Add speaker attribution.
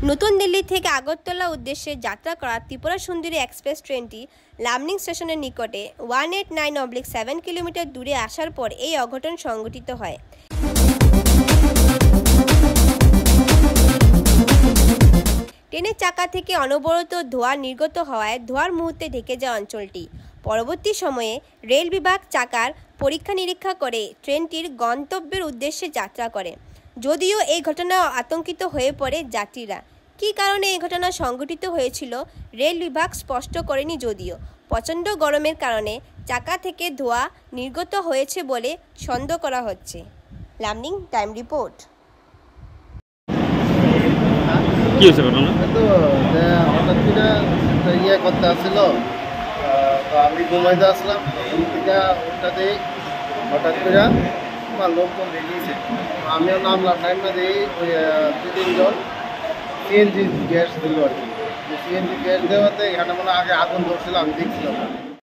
Speaker 1: নতুন দিল্লি থেকে আগরতলা উদ্দেশ্যে যাত্রা করা ত্রিপুরা সুন্দরী এক্সপ্রেস ট্রেনটি লামনিং স্টেশনের নিকটে 189/7 কিলোমিটার দূরে আসার পর এই অঘটন সংঘটিত হয়। ট্রেনের চাকা থেকে অনবরত ধোঁয়া নির্গত হওয়ায় ধোঁয়ার মুহূর্তে ঢেকে যায় অঞ্চলটি। পরবর্তী সময়ে রেল বিভাগ চাকার পরীক্ষা নিরীক্ষা করে ট্রেনটির গন্তব্যের উদ্দেশ্যে যাত্রা করে। যদিও এই ঘটনায় আতঙ্কিত হয়ে পড়ে যাত্রীরা। কী কারণে এই ঘটনা সংঘটিত হয়েছিল রেল বিভাগ স্পষ্ট করেনি, যদিও প্রচণ্ড গরমের কারণে চাকা থেকে ধোঁয়া নির্গত হয়েছে বলে সন্দেহ করা হচ্ছে। লামনিং টাইম রিপোর্ট।
Speaker 2: কি হয়েছে ঘটনা?
Speaker 3: তো হঠাৎ করে ইয়ে করতে আসছিল, তো আমি ঘুমাইতে আসলাম, ঘুম থেকে ওটাতে হঠাৎ করে আমার লোকজন বেরিয়েছে, আমিও নামলাম, টাইমটা দিই ওই 2-3 জন সিএনজি গ্যাস দিল আর কি। সিএনজি গ্যাস দেওয়াতে এখানে মনে আগে আগুন ধরছিল, আমি দেখছিলাম।